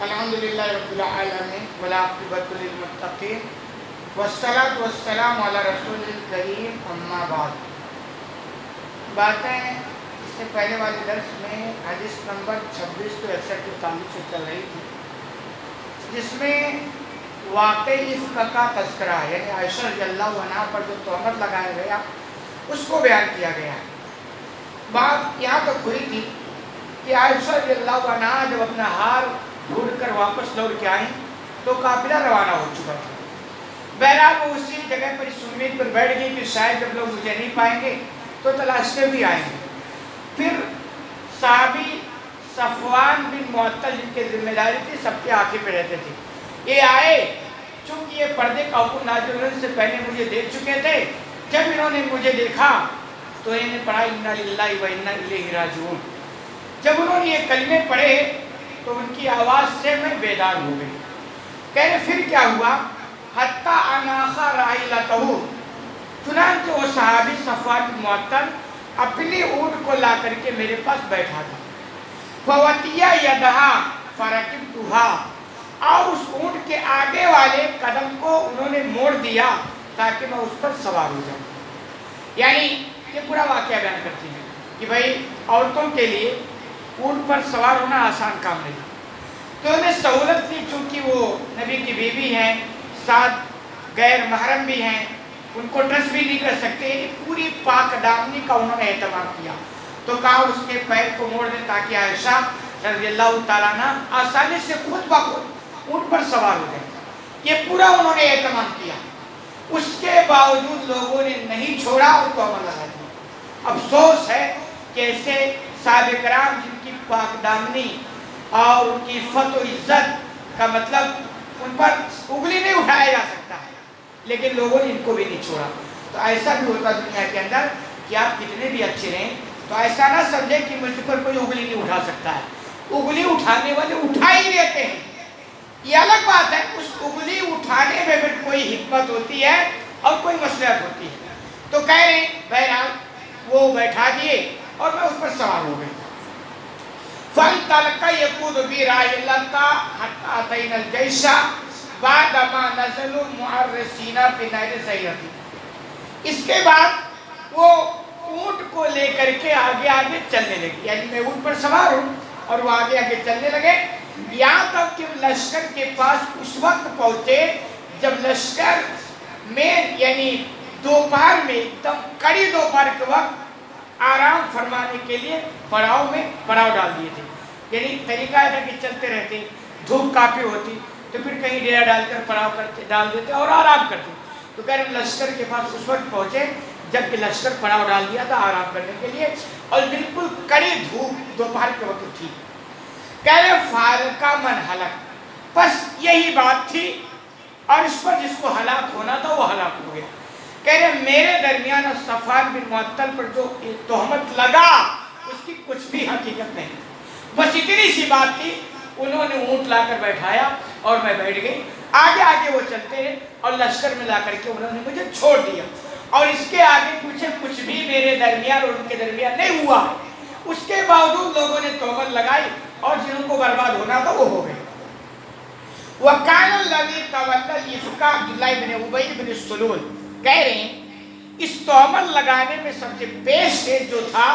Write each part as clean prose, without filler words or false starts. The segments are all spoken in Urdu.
الحمدللہ رب العالمین والعاقبۃ للمتقین والصلاۃ والسلام علی رسول الکریم اما بعد۔ باتیں اس سے پہلے والے درس میں حدیث نمبر 26 تو 61 کے تعلق سے چل رہی تھی، جس میں واقعی عفق کا تذکرہ ہے، یعنی عائشہ رضی اللہ عنہا پر جو تہمت لگایا گیا اس کو بیان کیا گیا ہے۔ بات یہاں تک ہوئی تھی کہ عائشہ رضی اللہ عنہا جب اپنا ہار ڈھونڈ کر واپس لوٹ کے آئیں تو قافلہ روانہ ہو چکا تھا۔ بہرحال وہ اسی جگہ پر اس امید پر بیٹھ گئی کہ شاید جب لوگ مجھے نہیں پائیں گے تو تلاشتے بھی آئیں گے۔ پھر صحابی صفوان بن معطل، جن کی ذمہ داری تھی سب کے آنکھیں پہ رہتے تھے، یہ آئے، چونکہ یہ پردے کا حکم نازل ہونے سے پہلے مجھے دیکھ چکے تھے۔ جب انہوں نے مجھے دیکھا تو انہوں نے پڑھا انا للہ و انا الیہ راجعون۔ جب انہوں نے یہ کلمے پڑھے تو ان کی آواز سے میں بیدار ہو گئی۔ کہہ رہے پھر کیا ہوا؟ حتی اناخا راحلتہ، چنانچہ وہ صحابی صفوان بن معطل اپنی اونٹ کو لا کر کے میرے پاس بیٹھا تھا۔ فوتیہ یدہا فرکبتھا، اور اس اونٹ کے آگے والے قدم کو انہوں نے موڑ دیا تاکہ میں اس پر سوار ہو جاؤں۔ یعنی یہ پورا واقعہ بیان کرتی ہیں کہ بھائی عورتوں کے لیے اونٹ پر سوار ہونا آسان کام نہیں، تو انہیں سہولت دی، چونکہ وہ نبی کی بیوی ہیں، ساتھ غیر محرم بھی ہیں، ان کو ٹچ بھی نہیں کر سکتے، یعنی پوری پاک دامنی کا انہوں نے اہتمام کیا۔ تو کہا اس کے پیر کو موڑ دیں تاکہ عائشہ رضی اللہ تعالیٰ عنہ آسانی سے خود بخود اونٹ پر سوار ہو جائے۔ یہ پورا انہوں نے اہتمام کیا، اس کے باوجود لوگوں نے نہیں چھوڑا اور تہمت لگا دی۔ افسوس ہے کہ ایسے صحابہ کرام جن کی پاک دامنی اور ان کی عفت و عزت کا مطلب ان پر انگلی نہیں اٹھایا جا سکتا ہے، لیکن لوگوں نے ان کو بھی نہیں چھوڑا۔ تو ایسا بھی ہوتا دنیا کے اندر کہ آپ کتنے بھی اچھے رہیں تو ایسا نہ سمجھے کہ مجھ پر کوئی انگلی نہیں اٹھا سکتا ہے۔ انگلی اٹھانے والے اٹھا ہی دیتے ہیں، یہ الگ بات ہے، اس انگلی اٹھانے میں بھی کوئی حکمت ہوتی ہے اور کوئی مصلحت ہوتی ہے۔ تو کہہ رہے ہیں بہرحال وہ بیٹھا دیے اور میں اس پر سوار ہو گئی۔ فَانْطَلَقَ يَقُودُ بِي رَاحِلَتَهُ حَتَّىٰ أَتَيْنَا الْجَيْشَ بَعْدَمَا نَزَلُوا مُعَرِّسِينَ فِي نَهْرِ الزَّيْرَةِ۔ اس کے بعد وہ اونٹ کو لے کر کے آگے آگے چلنے لگے، یعنی میں اونٹ پر سوار ہوں اور وہ آگے آگے چلنے لگے، یہاں تک کہ لشکر کے پاس اس وقت پہنچے جب لشکر میں یعنی دوپہر میں ایک دم کڑی دوپہر کے وقت آرام فرمانے کے لیے پڑاؤ میں پڑاؤ ڈال دیے تھے۔ یعنی طریقہ ہے کہ چلتے رہتے، دھوپ کافی ہوتی تو پھر کہیں ڈیرا ڈال کر پڑاؤ کرتے ڈال دیتے اور آرام کرتے۔ تو کہہ رہے لشکر کے پاس اس وقت پہنچے جب کہ لشکر پڑاؤ ڈال دیا تھا آرام کرنے کے لیے، اور بالکل کڑی دھوپ دوپہر کے وقت تھی۔ کہہ رہے فارقہ من ہلک، بس یہی بات تھی اور اس پر جس کو ہلاک ہونا تھا وہ ہلاک ہو گیا۔ کہہ رہے میرے درمیان اور صفوان بن معطل پر جو تہمت لگا اس کی کچھ بھی حقیقت نہیں، بس اتنی سی بات تھی، انہوں نے اونٹ لا کر بیٹھایا اور میں بیٹھ گئی، آگے آگے وہ چلتے رہے اور لشکر میں لا کر کے انہوں نے مجھے چھوڑ دیا، اور اس کے آگے پیچھے کچھ بھی میرے درمیان اور ان کے درمیان نہیں ہوا۔ اس کے باوجود لوگوں نے تہمت لگائی اور جنہوں کو برباد ہونا تھا وہ ہو گئے۔ وَكَانَ الَّذِي تَوَلَّى الْإِفْكَ عَبْدُ اللَّهِ بْنِ أُبَيِّ بْنِ سُلُولٍ، کہہ رہے ہیں اس تہمت لگانے میں سب سے پیش جو تھا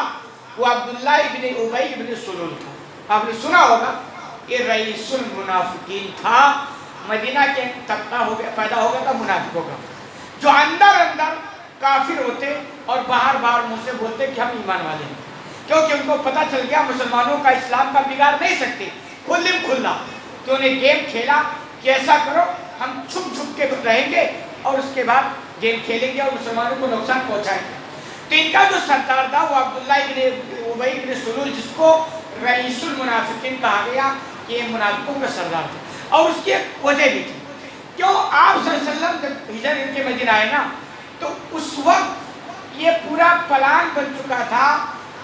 وہ عبداللہ ابن ابی ابن سلول تھا۔ آپ نے سنا ہوگا یہ رئیس المنافقین تھا، مدینہ کے طبقہ پیدا ہو گیا تھا منافقوں کا، جو اندر اندر کافر ہوتے اور باہر باہر منہ سے بولتے کہ ہم ایمان والے ہیں، کیونکہ ان کو پتہ چل گیا مسلمانوں کا اسلام کا بگاڑ نہیں سکتے کھلم کھلا۔ تو انہیں گیم کھیلا کہ ایسا کرو ہم چھپ چھپ کے رہیں گے اور اس کے بعد گیم کھیلیں گے اور مسلمانوں کو نقصان پہنچائیں گے۔ تو ان کا جو سردار تھا وہ عبداللہ ابن ابی ابن سلول، جس کو رئیس المنافقین کہا گیا کہ یہ منافقوں کا سردار تھا، اور اس کی ایک وجہ بھی تھی، کیوں آپ صلی اللہ علیہ وسلم جب ہجرت کے مدینہ آئے نا تو اس وقت یہ پورا پلان بن چکا تھا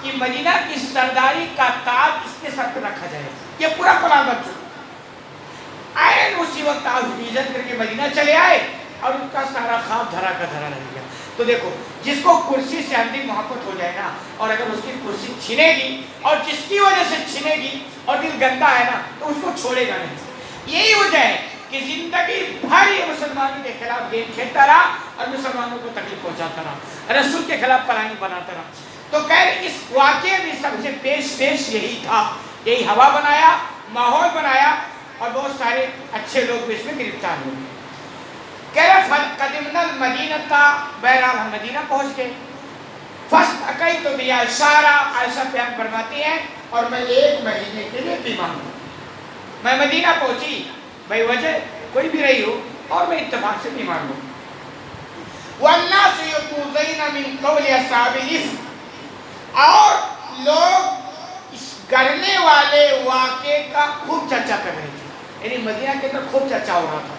کہ مدینہ کی سرداری کا تاج اس کے سر پہ رکھا جائے، یہ پورا پلان بن چکا۔ آئین اسی وقت آپ ہجرت کر کے مدینہ چلے آئے اور ان کا سارا خواب دھرا کا دھرا رہ گیا۔ تو دیکھو جس کو کرسی سے اندھی محبت ہو جائے نا، اور اگر اس کی کرسی چھنے گی اور جس کی وجہ سے چھنے گی اور دل گندا ہے نا تو اس کو چھوڑے گا نہیں۔ یہی وجہ ہے کہ زندگی بھر یہ مسلمانوں کے خلاف گیم کھیلتا رہا اور مسلمانوں کو تکلیف پہنچاتا رہا، رسول کے خلاف پلانی بناتا رہا۔ تو کہہ رہے اس واقعے میں سب سے پیش یہی تھا، یہی ہوا بنایا، ماحول بنایا، اور بہت سارے اچھے لوگ بھی اس میں گرفتار ہوئے۔ کہہ رہے قدمنا المدینہ تھا، بہرحال ہم مدینہ پہنچ گئے۔ فاستقیت بیا اشارہ، عائشہ بیان فرماتی ہیں اور میں 1 مہینے کے لیے بیمار ہوں۔ میں مدینہ پہنچی، بھائی وجہ کوئی بھی رہی ہو، اور میں اتفاق سے بیمار ہوں۔ وَالنَّاسُ يَقُولُونَ مِنْ قَوْلِ أَصْحَابِ الْإِثْمِ، اور لوگ اس گرنے والے واقعے کا خوب چرچا کر رہے تھے، یعنی مدینہ کے اندر خوب چرچا ہو رہا تھا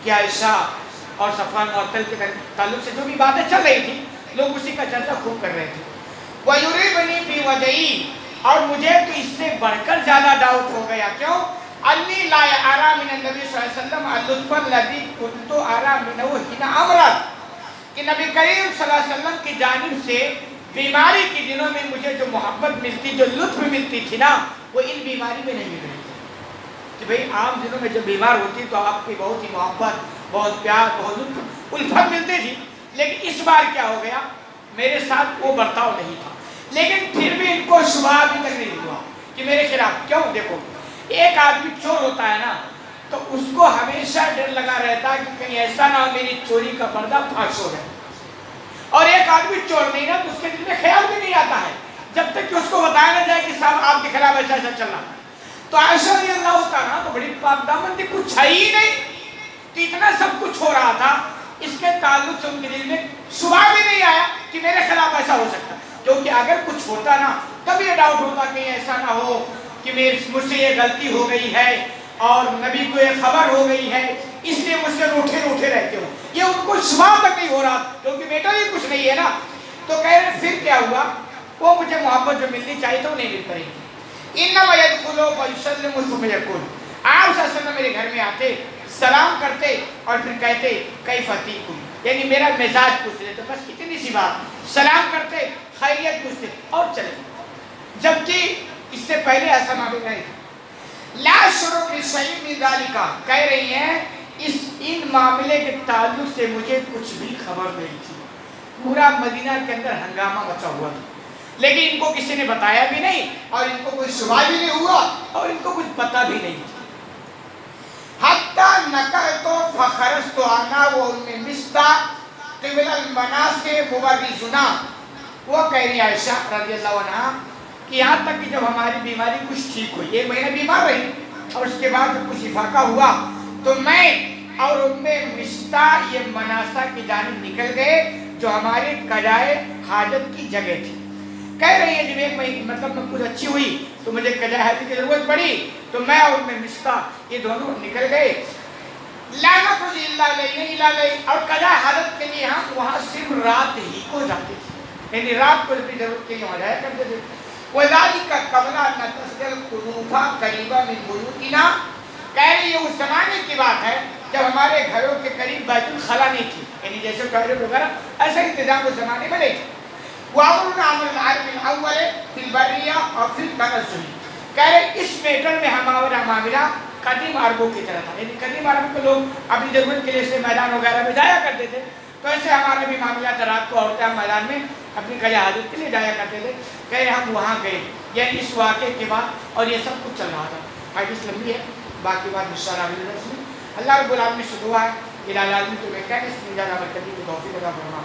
کہ عائشہ اور صفوان معطل کے تعلق سے جو بھی باتیں چل رہی تھی، لوگ اسی کا چرچا خوب کر رہے تھے۔ وَيُرِبْنِي فِي وَجْهِي، اور مجھے تو اس سے بڑھ کر زیادہ ڈاؤٹ ہو گیا، کیوں؟ انی لا ارى من النبی صلی اللہ علیہ وسلم اللطف الذی كنت ارى منه حين امرض، کہ نبی کریم صلی اللہ علیہ وسلم کی جانب سے بیماری کے دنوں میں مجھے جو محبت ملتی، جو لطف ملتی تھی نا، وہ ان بیماری میں نہیں مل رہی تھی۔ کہ بھئی عام دنوں میں جب بیمار ہوتی تو آپ کی بہت ہی محبت، بہت پیار، بہت لطف، الفت ملتی تھی، لیکن اس بار کیا ہو گیا، میرے ساتھ وہ برتاؤ نہیں تھا۔ لیکن پھر بھی ان کو شبہ ابھی تک نہیں ہوا کہ میرے خلاف، کیوں؟ دیکھو ایک آدمی چور ہوتا ہے نا، تو اس کو ہمیشہ ڈر لگا رہتا ہے کہ کہیں ایسا نہ ہو میری چوری کا پردہ فاش ہو جائے، اور ایک آدمی چور نہیں نا تو اس کے دل میں خیال بھی نہیں آتا ہے جب تک کہ اس کو بتایا نہ جائے کہ صاحب آپ کے خلاف ایسا ایسا چل رہا۔ تو عائشہ رضی اللہ ہوتا نا تو بڑی پاک دامن تھی، کچھ ہے ہی نہیں، تو اتنا سب کچھ ہو رہا تھا، اس کے تعلق سے ان کے دل میں شبہ بھی نہیں آیا کہ میرے خلاف ایسا ہو سکتا، کیونکہ اگر کچھ ہوتا نا تب یہ ڈاؤٹ ہوتا کہ ایسا نہ ہو کہ مجھ سے یہ غلطی ہو گئی ہے اور نبی کو یہ خبر ہو گئی ہے، اس لیے مجھ سے روٹھے رہتے ہو، یہ ان کو شبہ تک نہیں ہو رہا کیونکہ بیٹا ہی کچھ نہیں ہے نا۔ تو کہہ رہے پھر کیا ہوا، وہ مجھے محبت جو ملنی چاہیے تو نہیں مل پائی۔ انما يدخل ويسلم ثم يقول، آپ صلی اللہ علیہ وسلم میرے گھر میں آتے، سلام کرتے اور پھر کہتے کیف تیکم، یعنی میرا مزاج پوچھ لیتے، بس اتنی سی بات، سلام کرتے، خیریت پوچھتے اور چلے۔ جبکہ اس سے پہلے ایسا معلوم نہیں تھا۔ لا شروع لشیء من ذلک، کہہ رہی ہیں ان معاملے کے تعلق سے مجھے کچھ بھی خبر نہیں تھی۔ پورا مدینہ کے اندر ہنگامہ مچا ہوا تھا، لیکن ان کو کسی نے بتایا بھی نہیں اور ان کو کوئی شبہ بھی نہیں ہوا اور ان کو کچھ پتہ بھی نہیں تھا۔ حتی نکرت فخرجت انا وام مصطح قبل المناصب مبرزنا، وہ کہہ رہی عائشہ رضی اللہ عنہا کہ یہاں تک کہ جب ہماری بیماری کچھ ٹھیک ہوئی، 1 مہینہ بیمار رہی اور اس کے بعد جب کچھ افاقہ ہوا تو میں اور ام مصطح یہ مناسا کی جانب نکل گئے جو ہمارے قضائے حاجت کی جگہ تھی۔ کہہ رہی ہے جب 1 مہینے مطلب میں کچھ اچھی ہوئی تو مجھے قضائے حاجت کی ضرورت پڑی تو میں اور ام مصطح یہ دونوں نکل گئے، لا نخرج الا لیلا، اور قضائے حاجت کے لیے ہم وہاں صرف رات ہی کو جاتے تھے، یعنی رات کو اپنی ضرورت کے لیے وہاں جایا کرتے تھے۔ وَذَلِكَ قَبْلَ أَنْ تَسْجَلْ قُلُوبَ قَرِيبًا مِنْ بُيُوتِنَا، کہہ رہی ہے اس زمانے کی بات ہے جب ہمارے گھروں کے قریب بیت الخلا نہیں تھی، یعنی جیسے ٹوائلٹ وغیرہ ایسا انتظام اس زمانے میں نہیں تھا۔ وَأَمْرُنَا عَمْرُ الْعَرْبِ الْأَوَّلِ فِي الْبَرِّيَّةِ وَفِي التَّنَزُّلِ، کہہ رہے اس میٹر میں ہمارا معاملہ قدیم عربوں کی طرح تھا، یعنی قدیم عربوں کے لوگ اپنی ضرورت کے لیے سے میدان وغیرہ میں جایا کرتے تھے، تو ایسے ہمارا بھی معاملہ تھا، رات کو عورتیں میدان میں اپنی قضائے حاجت کے لیے جایا کرتے تھے۔ کہ ہم وہاں گئے، یعنی اس واقعے کے بعد، اور یہ سب کچھ چل رہا تھا۔ حدیث لمبی ہے، باقی بات انشاءاللہ اگلے درس میں۔ اللہ رب العالمین سے دعا ہے الہی العالمین تمہیں کہنے سے زیادہ برکتی کی توفیق عطا فرما۔